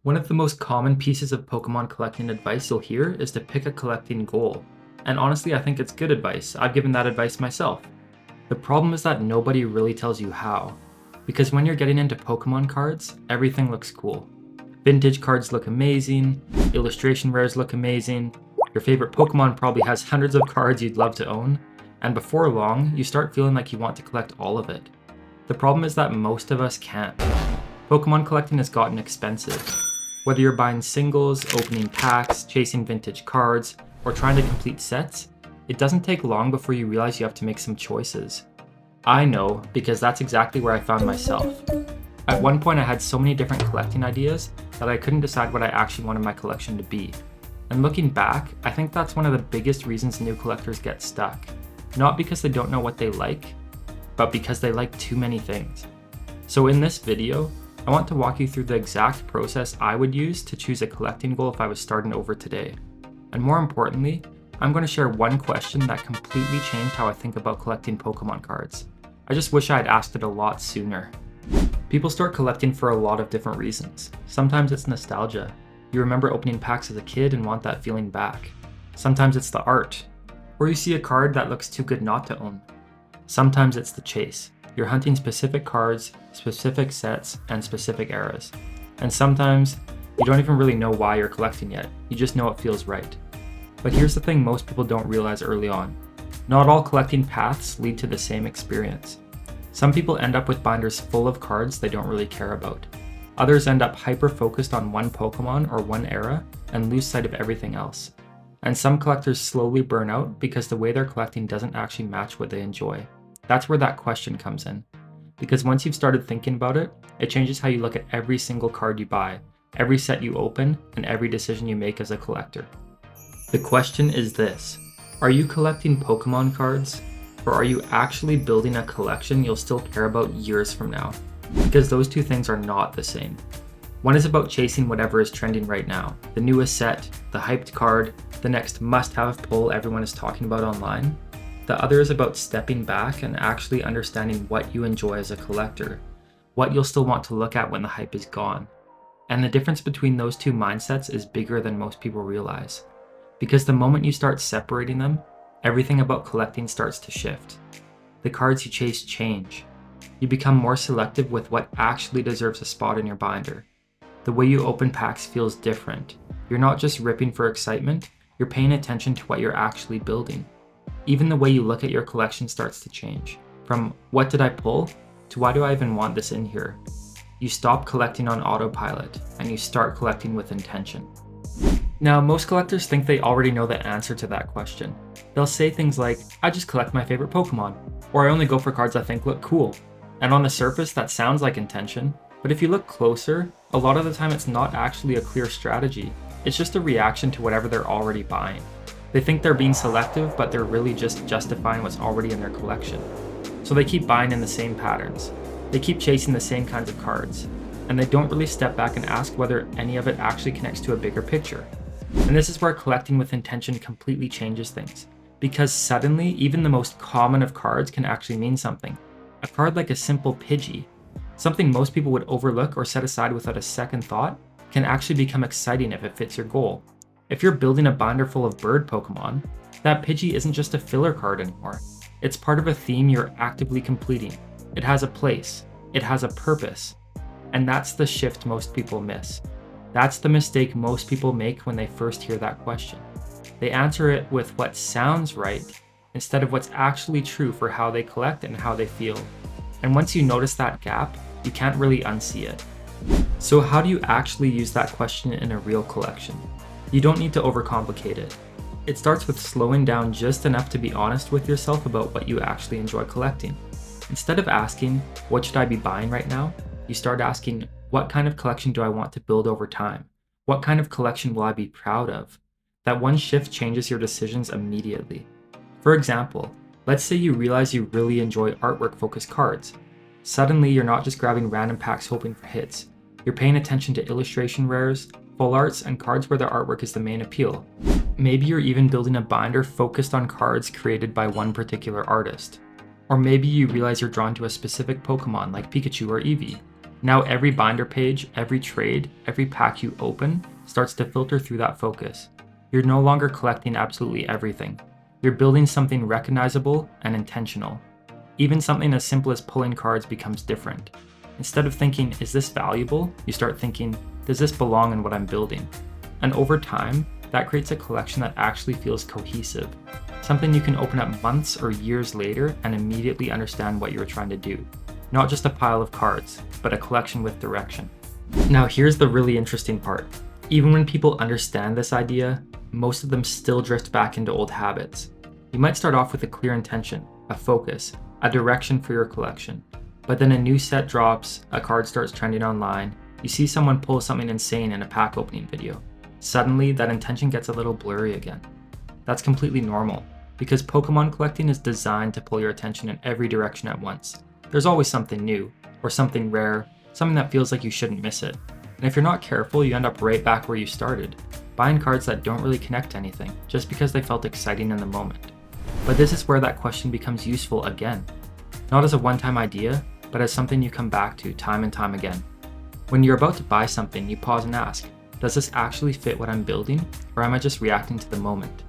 One of the most common pieces of Pokemon collecting advice you'll hear is to pick a collecting goal. And honestly, I think it's good advice. I've given that advice myself. The problem is that nobody really tells you how. Because when you're getting into Pokemon cards, everything looks cool. Vintage cards look amazing, illustration rares look amazing, your favorite Pokemon probably has hundreds of cards you'd love to own, and before long, you start feeling like you want to collect all of it. The problem is that most of us can't. Pokemon collecting has gotten expensive. Whether you're buying singles, opening packs, chasing vintage cards, or trying to complete sets, it doesn't take long before you realize you have to make some choices. I know, because that's exactly where I found myself. At one point I had so many different collecting ideas that I couldn't decide what I actually wanted my collection to be. And looking back, I think that's one of the biggest reasons new collectors get stuck. Not because they don't know what they like, but because they like too many things. So in this video, I want to walk you through the exact process I would use to choose a collecting goal if I was starting over today. And more importantly, I'm going to share one question that completely changed how I think about collecting Pokemon cards. I just wish I had asked it a lot sooner. People start collecting for a lot of different reasons. Sometimes it's nostalgia. You remember opening packs as a kid and want that feeling back. Sometimes it's the art. Or you see a card that looks too good not to own. Sometimes it's the chase. You're hunting specific cards, specific sets, and specific eras. And sometimes, you don't even really know why you're collecting yet, you just know it feels right. But here's the thing most people don't realize early on. Not all collecting paths lead to the same experience. Some people end up with binders full of cards they don't really care about. Others end up hyper-focused on one Pokemon or one era and lose sight of everything else. And some collectors slowly burn out because the way they're collecting doesn't actually match what they enjoy. That's where that question comes in. Because once you've started thinking about it, it changes how you look at every single card you buy, every set you open, and every decision you make as a collector. The question is this: are you collecting Pokemon cards? Or are you actually building a collection you'll still care about years from now? Because those two things are not the same. One is about chasing whatever is trending right now, the newest set, the hyped card, the next must-have pull everyone is talking about online. The other is about stepping back and actually understanding what you enjoy as a collector, what you'll still want to look at when the hype is gone. And the difference between those two mindsets is bigger than most people realize. Because the moment you start separating them, everything about collecting starts to shift. The cards you chase change. You become more selective with what actually deserves a spot in your binder. The way you open packs feels different. You're not just ripping for excitement, you're paying attention to what you're actually building. Even the way you look at your collection starts to change. From what did I pull to why do I even want this in here? You stop collecting on autopilot and you start collecting with intention. Now, most collectors think they already know the answer to that question. They'll say things like, I just collect my favorite Pokemon, or I only go for cards I think look cool. And on the surface, that sounds like intention, but if you look closer, a lot of the time it's not actually a clear strategy. It's just a reaction to whatever they're already buying. They think they're being selective, but they're really just justifying what's already in their collection. So they keep buying in the same patterns. They keep chasing the same kinds of cards. And they don't really step back and ask whether any of it actually connects to a bigger picture. And this is where collecting with intention completely changes things. Because suddenly, even the most common of cards can actually mean something. A card like a simple Pidgey, something most people would overlook or set aside without a second thought, can actually become exciting if it fits your goal. If you're building a binder full of bird Pokemon, that Pidgey isn't just a filler card anymore. It's part of a theme you're actively completing. It has a place. It has a purpose. And that's the shift most people miss. That's the mistake most people make when they first hear that question. They answer it with what sounds right instead of what's actually true for how they collect and how they feel. And once you notice that gap, you can't really unsee it. So how do you actually use that question in a real collection? You don't need to overcomplicate it. It starts with slowing down just enough to be honest with yourself about what you actually enjoy collecting. Instead of asking, what should I be buying right now? You start asking, what kind of collection do I want to build over time? What kind of collection will I be proud of? That one shift changes your decisions immediately. For example, let's say you realize you really enjoy artwork-focused cards. Suddenly, you're not just grabbing random packs hoping for hits. You're paying attention to illustration rares, full arts, and cards where the artwork is the main appeal. Maybe you're even building a binder focused on cards created by one particular artist. Or maybe you realize you're drawn to a specific Pokemon like Pikachu or Eevee. Now every binder page, every trade, every pack you open starts to filter through that focus. You're no longer collecting absolutely everything. You're building something recognizable and intentional. Even something as simple as pulling cards becomes different. Instead of thinking, is this valuable? You start thinking, does this belong in what I'm building? And over time, that creates a collection that actually feels cohesive. Something you can open up months or years later and immediately understand what you were trying to do. Not just a pile of cards, but a collection with direction. Now here's the really interesting part. Even when people understand this idea, most of them still drift back into old habits. You might start off with a clear intention, a focus, a direction for your collection. But then a new set drops, a card starts trending online, you see someone pull something insane in a pack opening video. Suddenly, that intention gets a little blurry again. That's completely normal, because Pokemon collecting is designed to pull your attention in every direction at once. There's always something new, or something rare, something that feels like you shouldn't miss it. And if you're not careful, you end up right back where you started, buying cards that don't really connect to anything, just because they felt exciting in the moment. But this is where that question becomes useful again. Not as a one-time idea, but as something you come back to time and time again. When you're about to buy something, you pause and ask, does this actually fit what I'm building, or am I just reacting to the moment?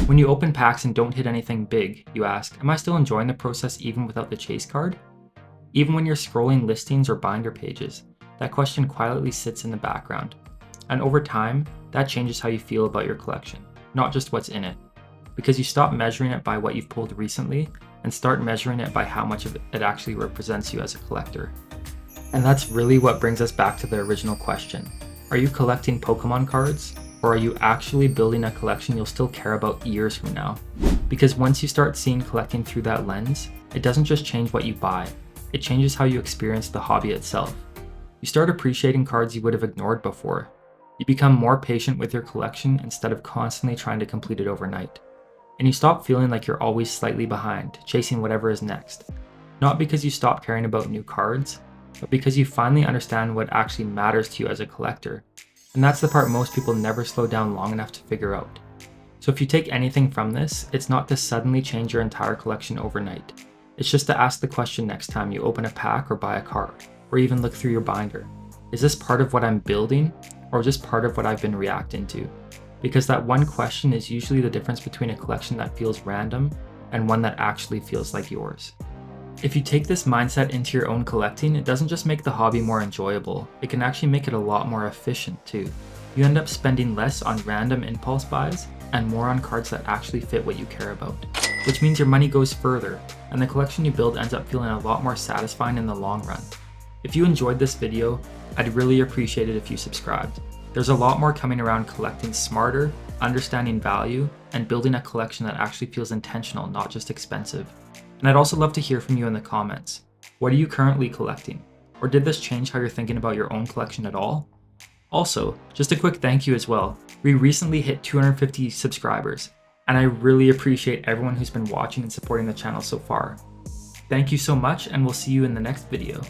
When you open packs and don't hit anything big, you ask, am I still enjoying the process even without the chase card? Even when you're scrolling listings or binder pages, that question quietly sits in the background. And over time, that changes how you feel about your collection, not just what's in it. Because you stop measuring it by what you've pulled recently and start measuring it by how much of it actually represents you as a collector. And that's really what brings us back to the original question. Are you collecting Pokemon cards? Or are you actually building a collection you'll still care about years from now? Because once you start seeing collecting through that lens, it doesn't just change what you buy, it changes how you experience the hobby itself. You start appreciating cards you would have ignored before. You become more patient with your collection instead of constantly trying to complete it overnight. And you stop feeling like you're always slightly behind, chasing whatever is next. Not because you stop caring about new cards, but because you finally understand what actually matters to you as a collector. And that's the part most people never slow down long enough to figure out. So if you take anything from this, it's not to suddenly change your entire collection overnight. It's just to ask the question next time you open a pack or buy a card, or even look through your binder. Is this part of what I'm building, or just part of what I've been reacting to? Because that one question is usually the difference between a collection that feels random and one that actually feels like yours. If you take this mindset into your own collecting, it doesn't just make the hobby more enjoyable, it can actually make it a lot more efficient too. You end up spending less on random impulse buys and more on cards that actually fit what you care about, which means your money goes further and the collection you build ends up feeling a lot more satisfying in the long run. If you enjoyed this video, I'd really appreciate it if you subscribed. There's a lot more coming around collecting smarter, understanding value, and building a collection that actually feels intentional, not just expensive. And I'd also love to hear from you in the comments. What are you currently collecting? Or did this change how you're thinking about your own collection at all? Also, just a quick thank you as well. We recently hit 250 subscribers, and I really appreciate everyone who's been watching and supporting the channel so far. Thank you so much, and we'll see you in the next video.